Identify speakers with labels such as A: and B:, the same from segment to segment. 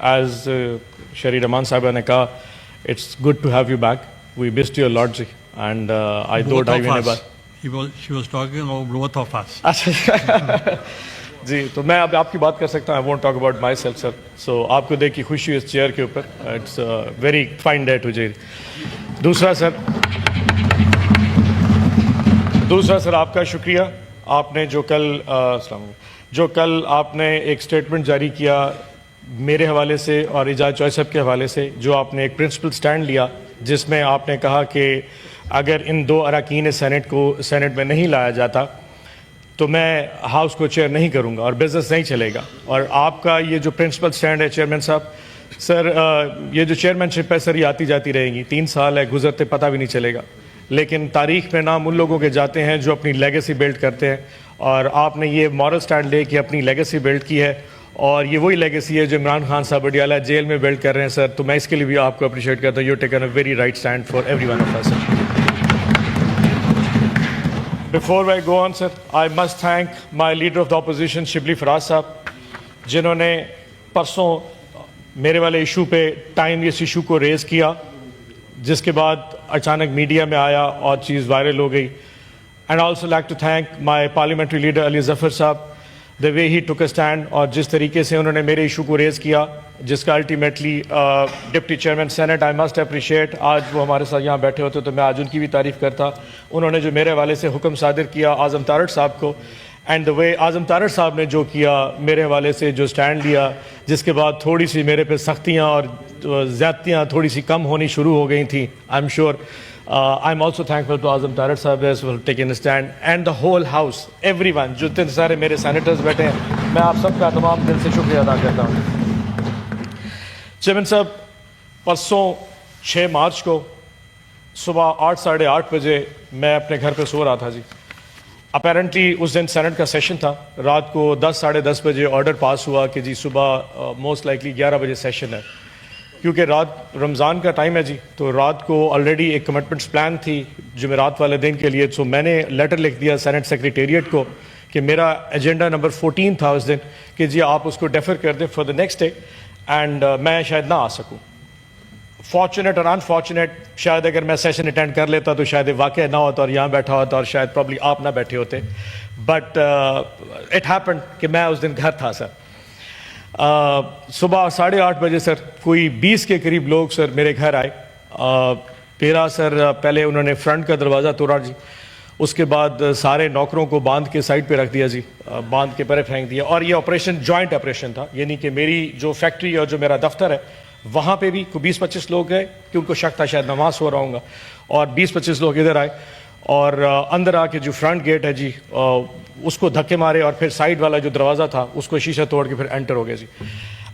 A: As Shari Rahman Sahibah ne kaha, it's good to have you back. We missed you a lot, ji. And I thought I will.
B: She was talking about both of us.
A: جی تو میں اب آپ کی بات کر سکتا ہوں. I won't talk about myself sir. So آپ کو دیکھ کے خوشی ہوئی اس چیئر کے اوپر. اٹس ویری فائن ڈے ٹو جی. دوسرا سر آپ کا شکریہ. آپ نے جو کل آپ نے ایک اسٹیٹمنٹ جاری کیا میرے حوالے سے اور اعجاز چوہے صاحب کے حوالے سے, جو آپ نے ایک پرنسپل سٹینڈ لیا جس میں آپ نے کہا کہ اگر ان 2 اراکین سینٹ کو سینٹ میں نہیں لایا جاتا تو میں ہاؤس کو چیئر نہیں کروں گا اور بزنس نہیں چلے گا. اور آپ کا یہ جو پرنسپل سٹینڈ ہے چیئرمین صاحب, سر یہ جو چیئرمین شپ ہے سر یہ آتی جاتی رہے گی. 3 سال ہے گزرتے پتہ بھی نہیں چلے گا, لیکن تاریخ میں نام ان لوگوں کے جاتے ہیں جو اپنی لیگیسی بلڈ کرتے ہیں. اور آپ نے یہ مورل سٹینڈ لے کے اپنی لیگیسی بلڈ کی ہے, اور یہ وہی لیگیسی ہے جو عمران خان صاحب اڈیالہ جیل میں بلڈ کر رہے ہیں سر. تو میں اس کے لیے بھی آپ کو اپریشیٹ کرتا ہوں. You taken a very right stand for every one of us. Before I go on, sir, I must thank my leader of the opposition, Shibli Faraz صاحب, جنہوں نے پرسوں میرے والے ایشو پہ اس ایشو کو ریز کیا, جس کے بعد اچانک میڈیا میں آیا اور چیز وائرل ہو گئی. And I also like to thank my parliamentary leader Ali Zafar صاحب, the way he took a stand, اور جس طریقے سے انہوں نے میرے ایشو کو ریز کیا, جس کا ultimately deputy chairman senate I must appreciate. آج وہ ہمارے ساتھ یہاں بیٹھے ہوتے تو میں آج ان کی بھی تعریف کرتا. انہوں نے جو میرے حوالے سے حکم صادر کیا اعظم تارڑ صاحب کو, اینڈ دا وے اعظم تارڑ صاحب نے جو کیا میرے حوالے سے جو سٹینڈ لیا, جس کے بعد تھوڑی سی میرے پہ سختیاں اور زیادتیاں تھوڑی سی کم ہونی شروع ہو گئی تھیں. I am sure I am also thankful to Azam Tarad Sahab as well taking a stand, and the whole house, everyone, جو اتنے سارے میرے سینیٹرز بیٹھے ہیں, میں آپ سب کا تمام دل سے شکریہ ادا کرتا ہوں. چیئرمین صاحب, پرسوں 6 مارچ کو صبح 8 ساڑھے 8 بجے میں اپنے گھر پہ سو رہا تھا جی. اپیرنٹلی اس دن سینٹ کا سیشن تھا. رات کو 10 ساڑھے 10 بجے آرڈر پاس ہوا کہ جی صبح موسٹ لائکلی 11 بجے سیشن ہے, کیونکہ رات رمضان کا ٹائم ہے جی. تو رات کو آلریڈی ایک کمٹمنٹس پلان تھی جمعرات والے دن کے لیے. سو میں نے لیٹر لکھ دیا سینٹ سیکریٹریٹ کو کہ میرا ایجنڈا نمبر 14 تھا اس دن, کہ جی آپ اس کو ڈیفر کر دیں for the next day, and میں شاید نہ آ سکوں. فارچونیٹ اور انفارچونیٹ, شاید اگر میں سیشن اٹینڈ کر لیتا تو شاید واقع نہ ہوتا اور یہاں بیٹھا ہوتا, اور شاید پرابلی آپ نہ بیٹھے ہوتے. بٹ اٹ ہیپنڈ کہ میں اس دن گھر تھا سر. صبح 8:30 بجے سر کوئی 20 کے قریب لوگ سر میرے گھر آئے. میرا سر پہلے انہوں نے فرنٹ کا دروازہ توڑا جی, اس کے بعد سارے نوکروں کو باندھ کے سائڈ پہ رکھ دیا جی, باندھ کے پرے پھینک دیا. اور یہ آپریشن جوائنٹ آپریشن تھا, یعنی کہ میری جو فیکٹری اور جو میرا دفتر ہے وہاں پہ بھی کوئی 20-25 لوگ گئے, کہ ان کو شک تھا شاید نماز ہو رہا ہوں گا, اور 20-25 لوگ ادھر آئے اور اندر آ کے جو فرنٹ گیٹ ہے جی اس کو دھکے مارے, اور پھر سائڈ والا جو دروازہ تھا اس کو شیشہ توڑ کے پھر انٹر ہو گئے جی.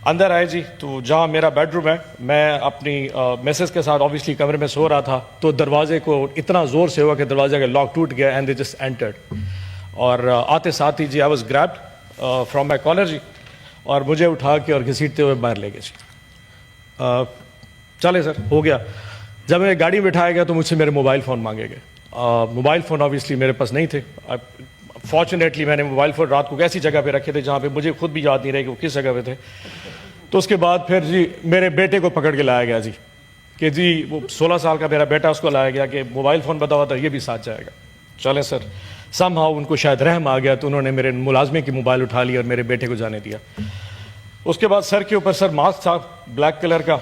A: اندر آئے جی, تو جہاں میرا بیڈ روم ہے, میں اپنی میسز کے ساتھ آبویسلی کمرے میں سو رہا تھا, تو دروازے کو اتنا زور سے ہوا کہ دروازے کا لاک ٹوٹ گیا, اینڈ دے جسٹ انٹرڈ. اور آتے ساتھ ہی جی I was grabbed from my collar جی, اور مجھے اٹھا کے اور گھسیٹتے ہوئے باہر لے گئے جی. چلے سر ہو گیا. جب میں گاڑی میں بٹھایا گیا تو مجھ سے میرے موبائل فون مانگے گئے. موبائل فون آبویسلی میرے پاس نہیں تھے. فارچونیٹلی میں نے موبائل فون رات کو ایسی جگہ پہ رکھے تھے جہاں پہ مجھے خود بھی یاد نہیں رہے کہ وہ کس جگہ پہ تھے. تو اس کے بعد پھر جی میرے بیٹے کو پکڑ کے لایا گیا جی, کہ جی وہ 16 سال کا میرا بیٹا, اس کو لایا گیا کہ موبائل فون بتاؤ تو یہ بھی ساتھ جائے گا. چلے سر سم ہاؤ ان کو شاید رحم آ گیا, تو انہوں نے میرے ملازمے کی موبائل اٹھا لی اور میرے بیٹے کو جانے دیا. اس کے بعد سر کے اوپر سر ماسک تھا بلیک کلر کا.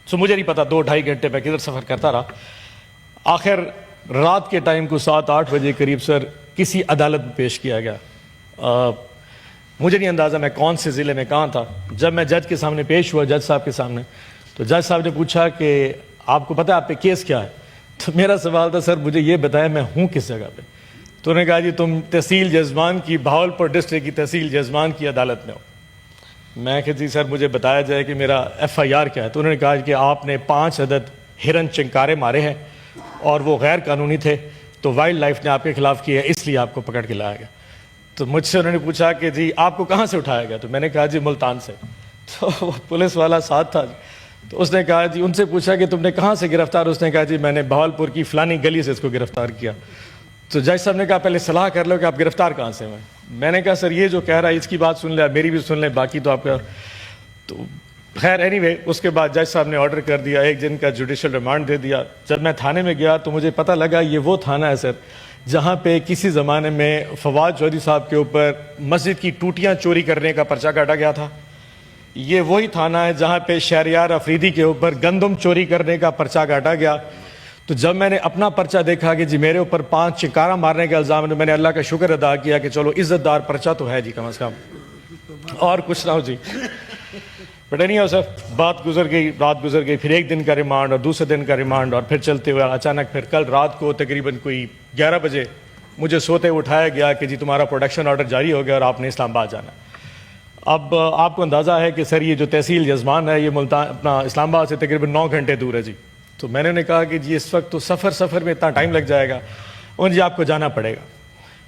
A: سو مجھے نہیں پتا 2-2.5 گھنٹے میں کدھر سفر کرتا رہا. آخر رات کے ٹائم کو 7-8 بجے قریب سر کسی عدالت میں پیش کیا گیا. مجھے نہیں اندازہ میں کون سے ضلع میں کہاں تھا. جب میں جج کے سامنے پیش ہوا, جج صاحب کے سامنے, تو جج صاحب نے پوچھا کہ آپ کو پتہ ہے آپ پہ کیس کیا ہے. تو میرا سوال تھا سر مجھے یہ بتایا میں ہوں کس جگہ پہ. تو انہوں نے کہا جی تم تحصیل جزمان کی, بہاولپور ڈسٹرکٹ کی تحصیل جزمان کی عدالت میں ہو. میں کہ جی سر مجھے بتایا جائے کہ میرا FIR کیا ہے. تو انہوں نے کہا کہ آپ نے 5 عدد ہرن چنکارے مارے ہیں اور وہ غیر قانونی تھے, تو وائلڈ لائف نے آپ کے خلاف کیا ہے, اس لیے آپ کو پکڑ کے لایا گیا. تو مجھ سے انہوں نے پوچھا کہ جی آپ کو کہاں سے اٹھایا گیا. تو میں نے کہا جی ملتان سے. تو وہ پولیس والا ساتھ تھا, تو اس نے کہا جی, ان سے پوچھا کہ تم نے کہاں سے گرفتار. اس نے کہا جی میں نے بہاولپور کی فلانی گلی سے اس کو گرفتار کیا. تو جج صاحب نے کہا پہلے صلاح کر لو کہ آپ گرفتار کہاں سے ہیں. میں نے کہا سر یہ جو کہہ رہا ہے اس کی بات سن لیں, میری بھی سن لیں, باقی تو آپ کا. تو خیر اینی وے اس کے بعد جج صاحب نے آرڈر کر دیا, 1 دن کا جوڈیشل ریمانڈ دے دیا. جب میں تھانے میں گیا تو مجھے پتہ لگا یہ وہ تھانہ ہے سر جہاں پہ کسی زمانے میں فواد چودھری صاحب کے اوپر مسجد کی ٹوٹیاں چوری کرنے کا پرچہ کاٹا گیا تھا. یہ وہی تھانہ ہے جہاں پہ شہریار افریدی کے اوپر گندم چوری کرنے کا پرچہ کاٹا گیا. تو جب میں نے اپنا پرچہ دیکھا کہ جی میرے اوپر 5 چکارہ مارنے کا الزام ہے, تو میں نے اللہ کا شکر ادا کیا کہ چلو عزت دار پرچہ تو ہے جی کم از کم, اور کچھ نہ ہو جی. بٹ نہیں ہو سر, بات گزر گئی, رات گزر گئی, پھر 1 دن کا ریمانڈ اور دوسرے دن کا ریمانڈ, اور پھر چلتے ہوئے اچانک پھر کل رات کو تقریباً کوئی 11 بجے مجھے سوتے اٹھایا گیا کہ جی تمہارا پروڈکشن آرڈر جاری ہو گیا اور آپ نے اسلام آباد جانا ہے. اب آپ کو اندازہ ہے کہ سر یہ جو تحصیل یزمان ہے یہ ملتان اپنا اسلام آباد سے تقریباً 9 گھنٹے دور ہے جی. تو میں نے کہا کہ جی اس وقت تو سفر میں اتنا ٹائم لگ جائے گا, اور جی آپ کو جانا پڑے گا.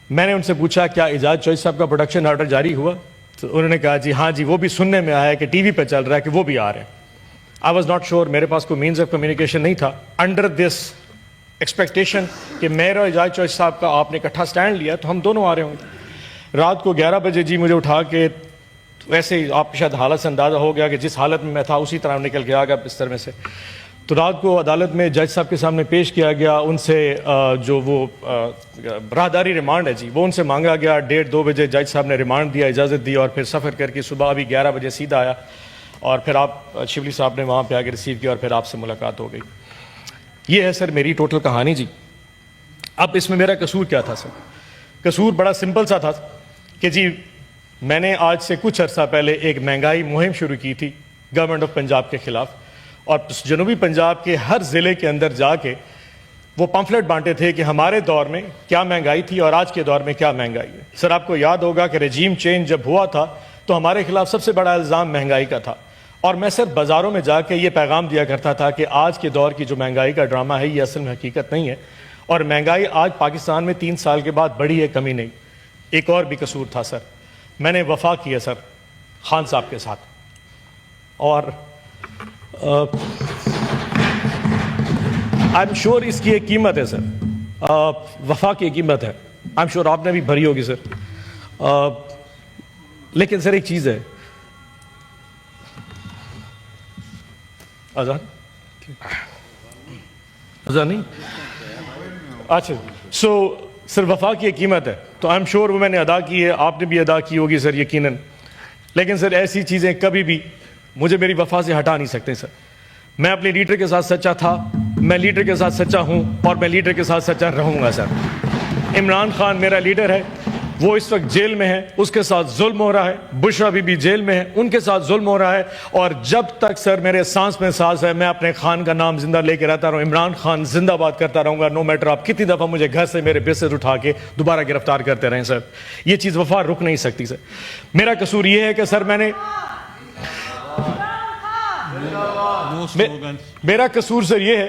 A: میں نے ان سے پوچھا کیا اعجاز چوہدری صاحب کا پروڈکشن آرڈر جاری ہوا؟ تو انہوں نے کہا جی ہاں جی, وہ بھی سننے میں آیا کہ ٹی وی پہ چل رہا ہے کہ وہ بھی آ رہے ہیں. آئی واز ناٹ شیور, میرے پاس کوئی مینز آف کمیونیکیشن نہیں تھا. انڈر دس ایکسپیکٹیشن کہ میرا اعجاز چوہدری صاحب کا آپ نے اکٹھا سٹینڈ لیا تو ہم دونوں آ رہے ہوں گے. رات کو 11 بجے جی مجھے اٹھا کے, ویسے ہی آپ کو شاید حالت سے اندازہ ہو گیا کہ جس حالت میں تھا اسی طرح نکل کے آ گیا بستر میں سے. تو رات کو عدالت میں جج صاحب کے سامنے پیش کیا گیا. ان سے جو وہ راہداری ریمانڈ ہے جی وہ ان سے مانگا گیا. 1:30-2 بجے جج صاحب نے ریمانڈ دیا, اجازت دی, اور پھر سفر کر کے صبح ابھی 11 بجے سیدھا آیا, اور پھر آپ شبلی صاحب نے وہاں پہ آ کے ریسیو کیا, اور پھر آپ سے ملاقات ہو گئی. یہ ہے سر میری ٹوٹل کہانی جی. اب اس میں میرا قصور کیا تھا سر؟ قصور بڑا سمپل سا تھا کہ جی میں نے آج سے کچھ عرصہ پہلے ایک مہنگائی مہم شروع کی تھی گورنمنٹ آف پنجاب کے خلاف, اور جنوبی پنجاب کے ہر ضلع کے اندر جا کے وہ پمفلٹ بانٹے تھے کہ ہمارے دور میں کیا مہنگائی تھی اور آج کے دور میں کیا مہنگائی ہے. سر آپ کو یاد ہوگا کہ رجیم چینج جب ہوا تھا تو ہمارے خلاف سب سے بڑا الزام مہنگائی کا تھا, اور میں صرف بازاروں میں جا کے یہ پیغام دیا کرتا تھا کہ آج کے دور کی جو مہنگائی کا ڈرامہ ہے یہ اصل میں حقیقت نہیں ہے, اور مہنگائی آج پاکستان میں 3 سال کے بعد بڑھی ہے, کمی نہیں. ایک اور بھی قصور تھا سر, میں نے وفا کی ہے سر خان صاحب کے ساتھ, اور آئی ایم شیور اس کی ایک قیمت ہے سر, وفا کی ایک قیمت ہے, آئی ایم شیور آپ نے بھی بھری ہوگی سر. لیکن سر ایک چیز ہے, آزاد نہیں, اچھا سو سر وفا کی ایک قیمت ہے, تو آئی ایم شیور وہ میں نے ادا کی ہے, آپ نے بھی ادا کی ہوگی سر یقیناً. لیکن سر ایسی چیزیں کبھی بھی مجھے میری وفا سے ہٹا نہیں سکتے سر. میں اپنے لیڈر کے ساتھ سچا تھا, میں لیڈر کے ساتھ سچا ہوں, اور میں لیڈر کے ساتھ سچا رہوں گا سر. عمران خان میرا لیڈر ہے, وہ اس وقت جیل میں ہے, اس کے ساتھ ظلم ہو رہا ہے. بشرا بی بی جیل میں ہے, ان کے ساتھ ظلم ہو رہا ہے, اور جب تک سر میرے سانس میں سانس ہے میں اپنے خان کا نام زندہ لے کے رہتا رہوں. عمران خان زندہ باد کرتا رہوں گا, نو میٹر آپ کتنی دفعہ مجھے گھر سے میرے بستر اٹھا کے دوبارہ گرفتار کرتے رہیں سر. یہ چیز وفا رک نہیں سکتی سر. میرا قصور یہ ہے کہ سر میں نے میرا قصور سر یہ ہے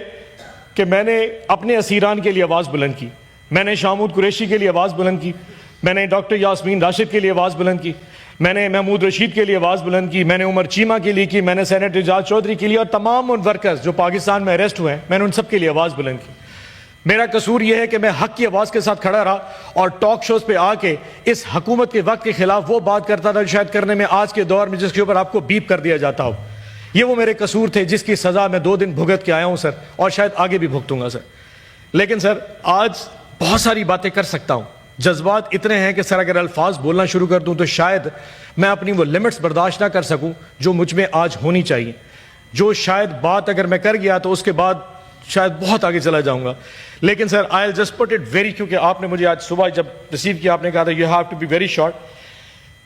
A: کہ میں نے اپنے اسیران کے لیے آواز بلند کی, میں نے شامود قریشی کے لیے آواز بلند کی, میں نے ڈاکٹر یاسمین راشد کے لیے آواز بلند کی, میں نے محمود رشید کے لیے آواز بلند کی, میں نے عمر چیمہ کے لیے کی, میں نے سینیٹر اعجاز چودھری کے لیے, اور تمام ان ورکرز جو پاکستان میں اریسٹ ہوئے ہیں میں نے ان سب کے لیے آواز بلند کی. میرا قصور یہ ہے کہ میں حق کی آواز کے ساتھ کھڑا رہا, اور ٹاک شوز پہ آ کے اس حکومت کے وقت کے خلاف وہ بات کرتا تھا شاید کرنے میں آج کے دور میں جس کے اوپر آپ کو بیپ کر دیا جاتا ہو. یہ وہ میرے قصور تھے جس کی سزا میں 2 دن بھگت کے آیا ہوں سر, اور شاید آگے بھی بھگتوں گا سر. لیکن سر آج بہت ساری باتیں کر سکتا ہوں, جذبات اتنے ہیں کہ سر اگر الفاظ بولنا شروع کر دوں تو شاید میں اپنی وہ لمٹس برداشت نہ کر سکوں جو مجھ میں آج ہونی چاہیے, جو شاید بات اگر میں کر گیا تو اس کے بعد شاید بہت آگے چلا جاؤں گا. لیکن sir I will just put it very, کیونکہ آپ نے مجھے آج صبح جب ریسیو کیا آپ نے کہا تھا you have to be very short.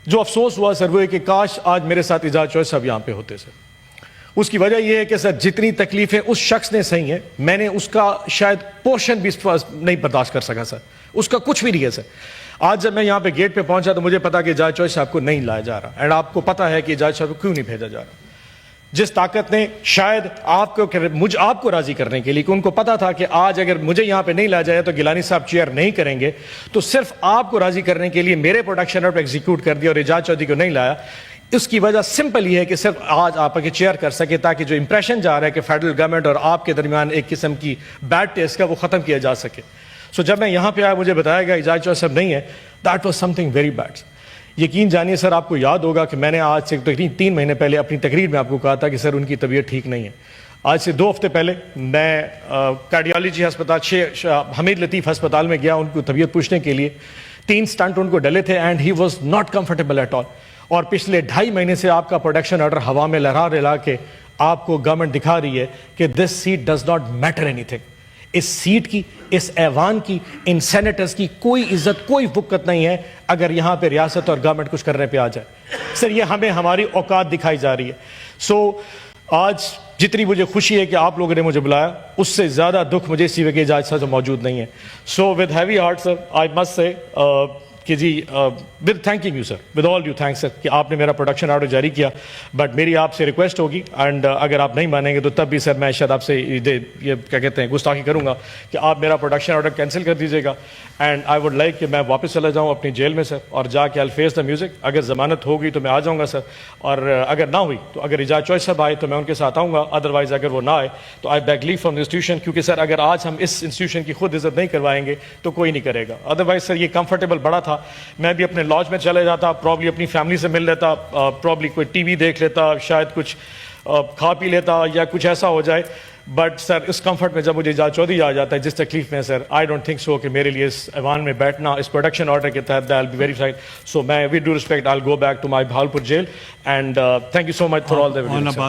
A: جو افسوس ہوا سر وہ ہے کہ کاش آج میرے ساتھ اعجاز چودھری صاحب یہاں پہ ہوتے سر. اس کی وجہ یہ ہے کہ سر جتنی تکلیفیں اس شخص نے سہی ہیں میں نے اس کا شاید پورشن بھی نہیں برداشت کر سکا سر, اس کا کچھ بھی نہیں ہے سر. آج جب میں یہاں پہ گیٹ پہ پہنچا تو مجھے پتا کہ اعجاز چودھری صاحب کو نہیں لایا جا رہا, اینڈ آپ کو پتا ہے کہ اعجاز صاحب کو کیوں نہیں بھیجا جا رہا. جس طاقت نے شاید آپ کو راضی کرنے کے لیے, کہ ان کو پتا تھا کہ آج اگر مجھے یہاں پہ نہیں لایا جائے تو گیلانی صاحب چیئر نہیں کریں گے, تو صرف آپ کو راضی کرنے کے لیے میرے پروڈکشن آرڈر ایگزیکیوٹ کر دیا اور اعجاز چودھری کو نہیں لایا. اس کی وجہ سمپل یہ ہے کہ صرف آج آپ کے چیئر کر سکے, تاکہ جو امپریشن جا رہا ہے کہ فیڈرل گورنمنٹ اور آپ کے درمیان ایک قسم کی بیڈ ٹیسٹ کا وہ ختم کیا جا سکے. سو جب میں یہاں پہ آیا مجھے بتایا گیا اعجاز چودھری صاحب نہیں ہے, that was some thing very bad. یقین جانیے سر آپ کو یاد ہوگا کہ میں نے آج سے تقریباً 3 مہینے پہلے اپنی تقریر میں آپ کو کہا تھا کہ سر ان کی طبیعت ٹھیک نہیں ہے. آج سے 2 ہفتے پہلے میں کارڈیالوجی ہسپتال حمید لطیف ہسپتال میں گیا ان کو طبیعت پوچھنے کے لیے. 3 سٹنٹ ان کو ڈلے تھے and he was not comfortable at all. اور پچھلے 2.5 مہینے سے آپ کا پروڈکشن آرڈر ہوا میں لہرا کے آپ کو گورنمنٹ دکھا رہی ہے کہ this seat does not matter اینی تھنگ. اس سیٹ کی، اس ایوان کی، ان سینیٹرز کی کوئی عزت، کوئی وقت نہیں ہے اگر یہاں پہ ریاست اور گورنمنٹ کچھ کرنے پہ آ جائے. سر یہ ہمیں ہماری اوقات دکھائی جا رہی ہے. سو آج جتنی مجھے خوشی ہے کہ آپ لوگوں نے مجھے بلایا، اس سے زیادہ دکھ مجھے اسی وجہ سے آج موجود نہیں ہے. So with heavy heart sir I must say کہ جی with thanking you sir, with all you thanks sir کہ آپ نے میرا پروڈکشن آرڈر جاری کیا. بٹ میری آپ سے ریکویسٹ ہوگی اینڈ اگر آپ نہیں مانیں گے تو تب بھی سر میں شاید آپ سے یہ کیا کہتے ہیں گستاخی کروں گا کہ آپ میرا پروڈکشن آرڈر کینسل کر دیجیے گا. اینڈ آئی ووڈ لائک کہ میں واپس چلا جاؤں اپنی جیل میں سر اور جا کے الفیز دا میوزک. اگر ضمانت ہوگی تو میں آ جاؤں گا سر، اور اگر نہ ہوئی تو اگر اعجاز چوائس صاحب آئے تو میں ان کے ساتھ آؤں گا. ادروائز اگر وہ نہ آئے تو I beg leave from the institution, کیونکہ سر اگر آج ہم اس انسٹیٹیوشن کی خود عزت نہیں کروائیں گے تو کوئی نہیں کرے گا. ادروائز سر یہ کمفرٹیبل بڑا تھا، میں بھی اپنے لاج میں چلے جاتا، پرابلی اپنی فیملی سے مل لیتا، پرابلی کوئی ٹی وی دیکھ لیتا، شاید کچھ کھا پی لیتا یا کچھ ایسا ہو جائے. بٹ سر اس کمفرٹ میں جب مجھے اعجاز چودھری آ جاتا ہے جس تکلیف میں سر آئی ڈونٹ تھنک سو کہ میرے لیے اس ایوان میں بیٹھنا اس پروڈکشن آرڈر کے تحت I will be very fine. So میں with due respect I will go back to my Bahawalpur jail and thank you so much for all the